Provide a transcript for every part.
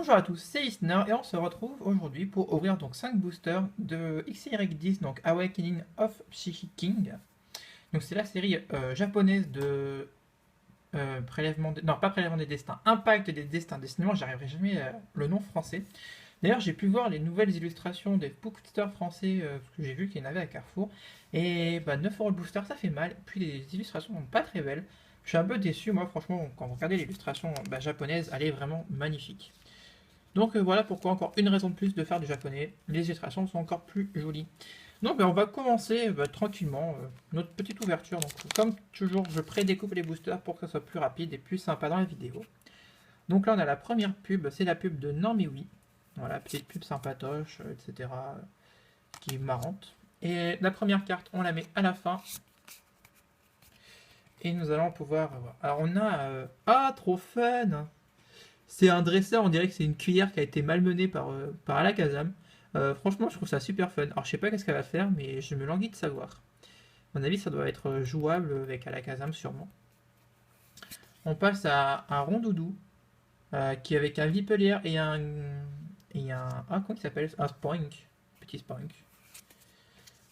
Bonjour à tous, c'est Isner et on se retrouve aujourd'hui pour ouvrir donc 5 boosters de XY10, donc Awakening of Psychic King. Donc c'est la série japonaise de non pas prélèvement des destins, Impact des destins. Décidément, j'arriverai jamais à le nom français. D'ailleurs, j'ai pu voir les nouvelles illustrations des boosters français parce que j'ai vu qu'il y en avait à Carrefour. Et bah, 9 € le booster, ça fait mal. Puis les illustrations sont pas très belles. Je suis un peu déçu, moi, franchement, quand vous regardez l'illustration japonaise, elle est vraiment magnifique. Donc voilà pourquoi encore une raison de plus de faire du japonais. Les illustrations sont encore plus jolies. Donc on va commencer tranquillement notre petite ouverture. Donc comme toujours, je prédécoupe les boosters pour que ça soit plus rapide et plus sympa dans la vidéo. Donc là on a la première pub, c'est la pub de Non mais oui. Voilà, petite pub sympatoche, etc. Qui est marrante. Et la première carte, on la met à la fin. Et nous allons pouvoir voir. Alors on a... Ah, trop fun! C'est un dresseur, on dirait que c'est une cuillère qui a été malmenée par Alakazam. Franchement, je trouve ça super fun. Alors, je sais pas qu'est-ce qu'elle va faire, mais je me languis de savoir. À mon avis, ça doit être jouable avec Alakazam, sûrement. On passe à un Rondoudou, qui est avec un Vipelier et un... Ah, comment il s'appelle? Un Spoink. Petit Spoink.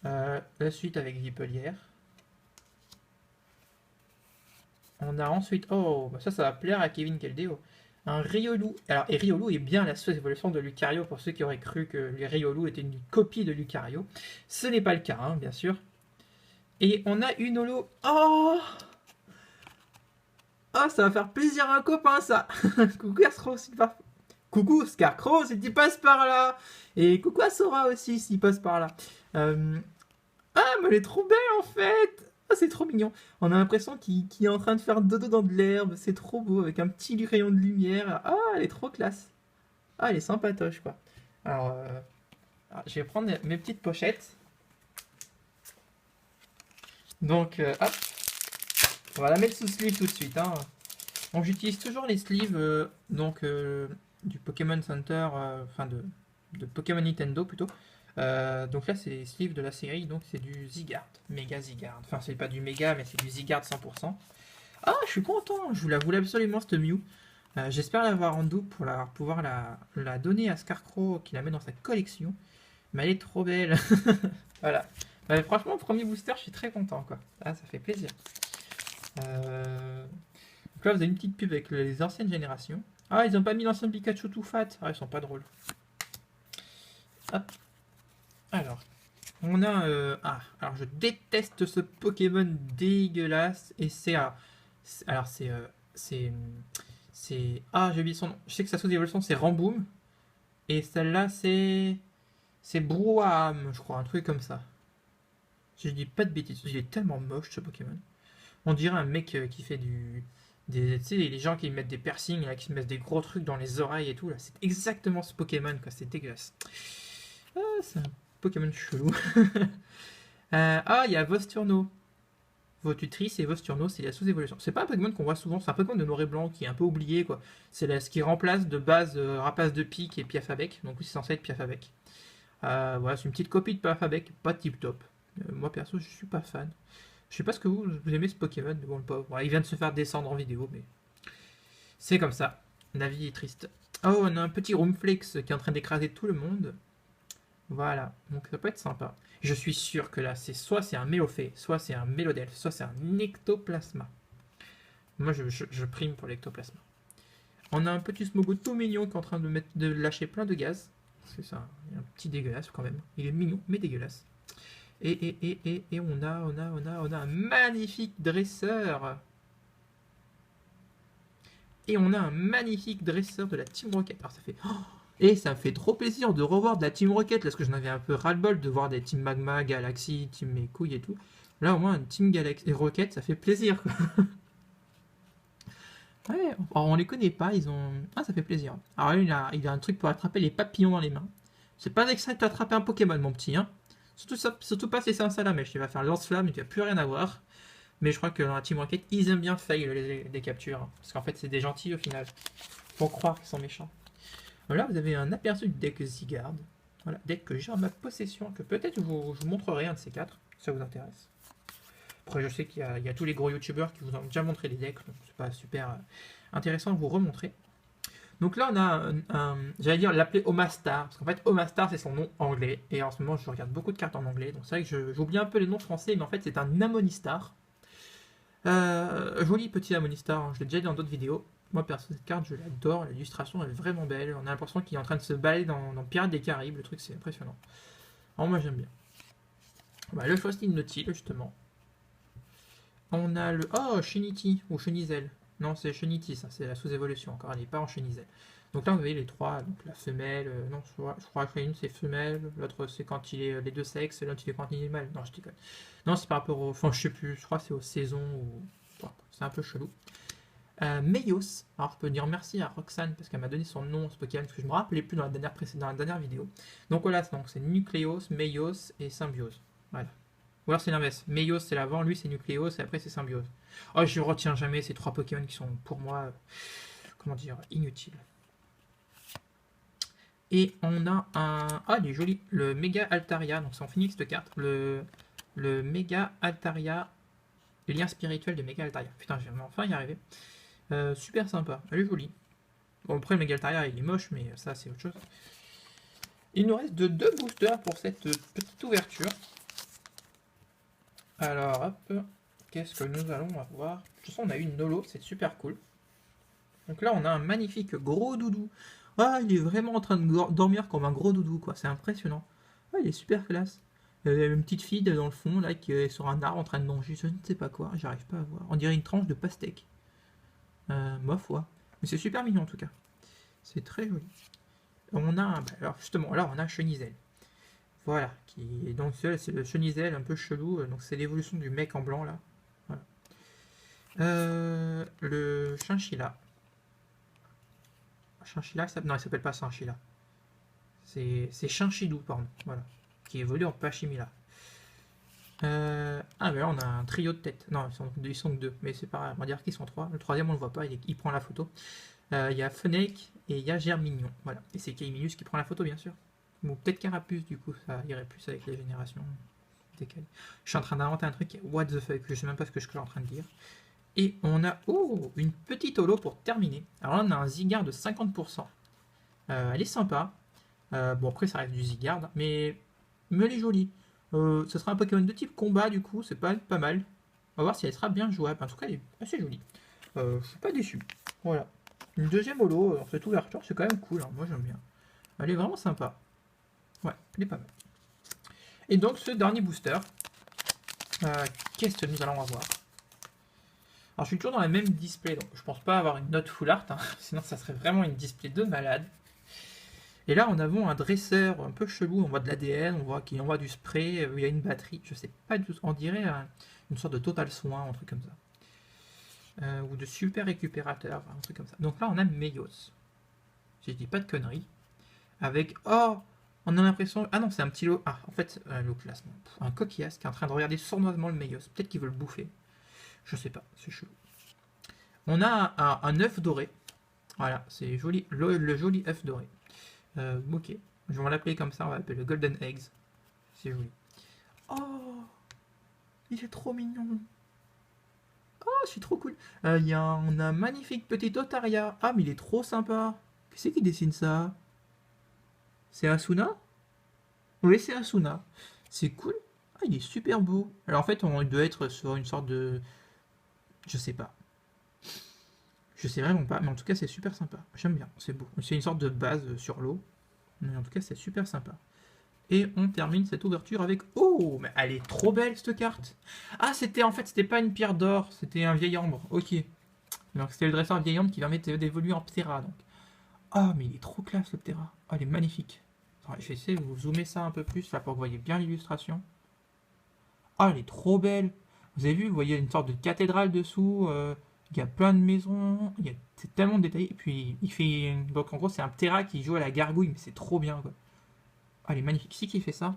La suite avec Vipelier. On a ensuite... Oh, bah ça va plaire à Kevin Keldeo. Un Riolu. Alors, et Riolu est bien la sous-évolution de Lucario pour ceux qui auraient cru que le Riolu était une copie de Lucario. Ce n'est pas le cas, hein, bien sûr. Et on a une holo. Oh! Oh, ça va faire plaisir à un copain, ça! Coucou Scarecrow, si tu passes... Coucou Scarecrow, si tu passes par là! Et coucou à Sora aussi, s'il passe par là. Ah, mais elle est trop belle, en fait! Ah, c'est trop mignon. On a l'impression qu'il est en train de faire dodo dans de l'herbe. C'est trop beau, avec un petit rayon de lumière. Ah, elle est trop classe. Ah, elle est sympatoche, quoi. Alors, je vais prendre mes petites pochettes. Donc, hop. On va la mettre sous sleeve tout de suite. Hein. Donc, j'utilise toujours les sleeves du Pokémon Center, enfin de Pokémon Nintendo plutôt. Donc là, c'est les sleeves de la série, donc c'est du Zygarde, méga Zygarde. Enfin, c'est pas du méga, mais c'est du Zygarde 100%. Ah, je suis content, je la voulais absolument cette Mew. J'espère l'avoir en double pour pouvoir la donner à Scarecrow qui la met dans sa collection. Mais elle est trop belle. Voilà. Franchement, premier booster, je suis très content, quoi. Ah, ça fait plaisir. Donc là, vous avez une petite pub avec les anciennes générations. Ah, ils ont pas mis l'ancien Pikachu tout fat. Ah, ils sont pas drôles. Hop. Alors, on a... alors je déteste ce Pokémon dégueulasse. Et c'est... Alors, c'est... Ah, j'ai oublié son nom. Je sais que sa sous-évolution, c'est Ramboom. Et celle-là, c'est... C'est Brouham, je crois, un truc comme ça. Je dis pas de bêtises. Il est tellement moche, ce Pokémon. On dirait un mec qui fait tu sais, les gens qui mettent des piercings, là, qui se mettent des gros trucs dans les oreilles et tout, là. C'est exactement ce Pokémon, quoi. C'est dégueulasse. Ah, c'est un Pokémon chelou. Il y a Vosturno. Votutrice et Vosturno, c'est la sous-évolution. C'est pas un Pokémon qu'on voit souvent, c'est un Pokémon de noir et blanc qui est un peu oublié, quoi. C'est ce qui remplace de base Rapace de Pique et Piafabec. Donc oui, c'est censé être Piafabec. Voilà, c'est une petite copie de Piafabec, pas tip top. Moi perso, je suis pas fan. Je sais pas ce que vous aimez ce Pokémon, mais bon, le pauvre. Voilà, il vient de se faire descendre en vidéo, mais c'est comme ça. La vie est triste. Oh, on a un petit Roomflex qui est en train d'écraser tout le monde. Voilà, donc ça peut être sympa. Je suis sûr que là, soit c'est un Mélophée, soit c'est un Mélodelph, soit c'est un Ectoplasma. Moi, je prime pour l'Ectoplasma. On a un petit Smogot tout mignon qui est en train de lâcher plein de gaz. C'est ça, il est un petit dégueulasse quand même. Il est mignon, mais dégueulasse. Et on a un magnifique dresseur. Et on a un magnifique dresseur de la Team Rocket. Alors ça fait... Oh, et ça me fait trop plaisir de revoir de la Team Rocket, parce que j'en avais un peu ras-le-bol de voir des Team Magma, Galaxy, Team Mes couilles et tout. Là au moins une Team Galaxy et Rocket, ça fait plaisir. Quoi. Ouais, alors, on les connaît pas, ils ont... Ah, ça fait plaisir. Alors là, il a un truc pour attraper les papillons dans les mains. C'est pas extrait de t'attraper un Pokémon, mon petit, hein. Surtout pas si c'est un Salamèche, il va faire lance-flamme, il n'y a plus rien à voir. Mais je crois que dans la Team Rocket, ils aiment bien fail les captures. Hein, parce qu'en fait, c'est des gentils au final. Faut croire qu'ils sont méchants. Voilà, vous avez un aperçu du deck Zygarde. Voilà, deck que j'ai en ma possession, que peut-être je vous montrerai un de ces quatre, si ça vous intéresse. Après, je sais qu'il y a tous les gros youtubeurs qui vous ont déjà montré des decks, donc c'est pas super intéressant à vous remontrer. Donc là, on a j'allais dire l'appeler Omastar, parce qu'en fait, Omastar, c'est son nom anglais. Et en ce moment, je regarde beaucoup de cartes en anglais. Donc c'est vrai que j'oublie un peu les noms français, mais en fait, c'est un Amonistar. Joli petit Amonistar, hein, je l'ai déjà dit dans d'autres vidéos. Moi, perso, cette carte, je l'adore. L'illustration est vraiment belle. On a l'impression qu'il est en train de se balader dans Pirates des Caraïbes. Le truc, c'est impressionnant. Alors, moi, j'aime bien. Bah, le Frosty Naughty, justement. On a le. Oh, Shinity, ou Chenizel. Non, c'est Shenity, ça, c'est la sous-évolution encore, elle n'est pas en Chenizel. Donc là, vous voyez les trois, donc la femelle, non, je crois que l'une c'est femelle, l'autre c'est quand il est les deux sexes, l'autre il est quand il est mâle. Non, je déconne. Non, c'est par rapport au. Enfin, je sais plus, je crois que c'est aux saisons ou. Bon, c'est un peu chelou. Meios, alors je peux dire merci à Roxane parce qu'elle m'a donné son nom, ce Pokémon, parce que je me rappelais plus dans la dernière vidéo. Donc voilà, c'est Nucleos, Meios et Symbiose. Voilà. Ou alors c'est l'inverse. Meios c'est l'avant, lui c'est Nucleos et après c'est Symbiose. Oh, je retiens jamais ces trois Pokémon qui sont pour moi, comment dire, inutiles. Et on a un. Ah, il est joli. Le Mega Altaria. Donc c'est en Phoenix de carte. Le Mega Altaria. Le lien spirituel de Mega Altaria. Putain, je vais enfin y arriver. Super sympa. Elle est jolie. Bon, après le Mega Altaria il est moche, mais ça c'est autre chose. Il nous reste deux boosters pour cette petite ouverture. Alors, hop. Qu'est-ce que nous allons avoir? De toute façon, on a eu une Nolo, c'est super cool. Donc là, on a un magnifique gros doudou. Ah, il est vraiment en train de dormir comme un gros doudou, quoi. C'est impressionnant. Ah, il est super classe. Il y a une petite fille dans le fond, là, qui est sur un arbre en train de manger, je ne sais pas quoi, j'arrive pas à voir. On dirait une tranche de pastèque. Ma foi. Mais c'est super mignon, en tout cas. C'est très joli. On a, alors justement, là, on a Chenizel. Voilà, donc c'est le Chenizel un peu chelou, donc c'est l'évolution du mec en blanc, là. Voilà. Le Chinchilla. Chinchilla, non, il s'appelle pas Chinchilla. C'est Chinchidou, pardon. Voilà. Qui évolue en Pachimila. Ah, ben là, on a un trio de têtes. Non, ils sont que deux, mais c'est pas. On va dire qu'ils sont trois. Le troisième, on le voit pas, il prend la photo. Il y a Fennec et il y a Germignon. Voilà. Et c'est Caiminius qui prend la photo, bien sûr. Ou peut-être Carapuce, du coup, ça irait plus avec les générations décalées. Je suis en train d'inventer un truc. What the fuck, je sais même pas ce que je suis en train de dire. Et on a une petite holo pour terminer. Alors là, on a un Zygarde de 50%. Elle est sympa. Bon, après, ça reste du Zygarde, mais elle est jolie. Ce sera un Pokémon de type combat, du coup, c'est pas mal. On va voir si elle sera bien jouable. En tout cas, elle est assez jolie. Je suis pas déçu. Voilà. Une deuxième holo en cette ouverture, c'est quand même cool. Hein. Moi, j'aime bien. Elle est vraiment sympa. Ouais, elle est pas mal. Et donc, ce dernier booster, qu'est-ce que nous allons avoir? Alors je suis toujours dans la même display, donc je pense pas avoir une note full art, hein, sinon ça serait vraiment une display de malade. Et là on avons un dresseur un peu chelou, on voit de l'ADN, on voit qu'il envoie du spray, il y a une batterie, je sais pas du tout, on dirait une sorte de total soin, un truc comme ça. Ou de super récupérateur, un truc comme ça. Donc là on a Meios, si je dis pas de conneries, avec, oh, on a l'impression, ah non c'est un petit lot, ah en fait le classement, un coquillasse qui est en train de regarder sournoisement le Meios, peut-être qu'il veut le bouffer. Je sais pas, c'est chelou. On a un œuf doré. Voilà, c'est joli, le joli œuf doré. Ok, je vais l'appeler comme ça, on va l'appeler le Golden Eggs. C'est joli. Oh, il est trop mignon. Oh, c'est trop cool. On a un magnifique petit Otaria. Ah, mais il est trop sympa. Qui c'est qui dessine ça? C'est Asuna? Oui, c'est Asuna. C'est cool. Ah, il est super beau. Alors en fait, on doit être sur une sorte de... Je sais pas. Je sais vraiment pas, mais en tout cas c'est super sympa. J'aime bien, c'est beau. C'est une sorte de base sur l'eau. Mais en tout cas c'est super sympa. Et on termine cette ouverture avec... Oh, mais elle est trop belle cette carte. Ah, c'était pas une pierre d'or, c'était un vieil ambre. Ok. Donc c'était le dresseur vieil ambre qui permettait d'évoluer en Ptera. Donc. Ah, mais il est trop classe le Ptera. Ah, il est magnifique. Attends, je vais essayer de vous zoomer ça un peu plus là pour que vous voyez bien l'illustration. Ah, elle est trop belle. Vous avez vu, vous voyez une sorte de cathédrale dessous. Il y a plein de maisons, c'est tellement détaillé. Et puis il fait. Donc en gros, c'est un Ptera qui joue à la gargouille, mais c'est trop bien quoi. Ah, elle est magnifique. Qui fait ça?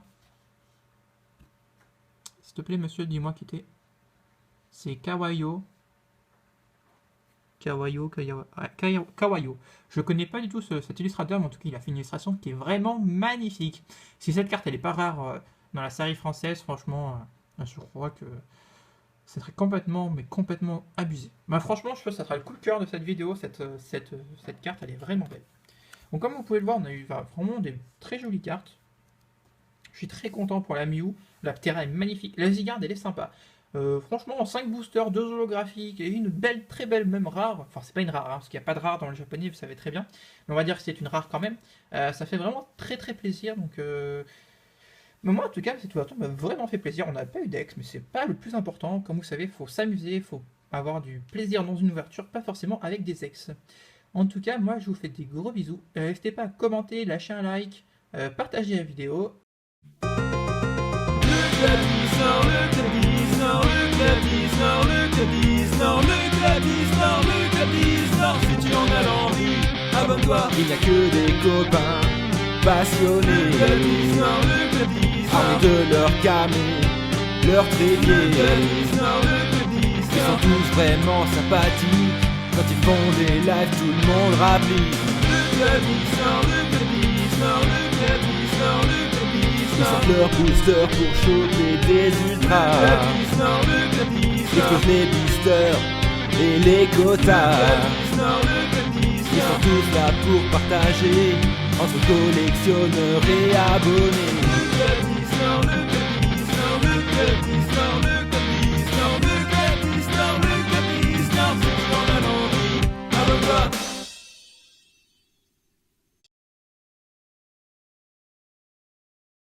S'il te plaît, monsieur, dis-moi qui t'es. C'est Kawayo. Kawayo. Je connais pas du tout cet illustrateur, mais en tout cas, il a fait une illustration qui est vraiment magnifique. Si cette carte, elle est pas rare dans la série française, franchement, je crois que Ça serait complètement, mais complètement abusé. Bah franchement, je pense que ça sera le coup de cœur de cette vidéo, cette carte, elle est vraiment belle. Donc comme vous pouvez le voir, on a eu vraiment des très jolies cartes. Je suis très content pour la Mew. La Ptera est magnifique. La Zygarde, elle est sympa. Franchement, 5 boosters, 2 holographiques et une belle, très belle, même rare. Enfin, c'est pas une rare, hein, parce qu'il n'y a pas de rare dans le japonais, vous savez très bien. Mais on va dire que c'est une rare quand même. Ça fait vraiment très très plaisir. Donc, mais moi, en tout cas, cette ouverture m'a vraiment fait plaisir. On n'a pas eu d'ex, mais c'est pas le plus important. Comme vous savez, il faut s'amuser, il faut avoir du plaisir dans une ouverture, pas forcément avec des ex. En tout cas, moi, je vous fais des gros bisous. N'hésitez pas à commenter, lâcher un like, partager la vidéo. Le Gladys Nord, le Gladys Nord, le Gladys Nord, le Gladys Nord, le Gladys Nord, le Gladys Nord. Si tu en as l'envie, abonne-toi. Il n'y a que des copains passionnés. Le Gladys Nord, le Gladys Nord, armés de leur camé, leur trépied. Le Gladys Nord, le Gladys Nord, ils sont tous vraiment sympathiques. Quand ils font des lives, tout le monde rapplique. Le Gladys Nord, le Gladys Nord, le Gladys Nord, le Gladys Nord. Ils sortent leur booster pour choper des ultras. Le Gladys Nord, le Gladys Nord. Ils explosent les boosters et les quotas. Le Gladys Nord, le Gladys Nord. Ils sont tous là pour partager entre collectionneurs et abonnés. Le Gladys Nord, le Gladys Nord, le Gladys Nord.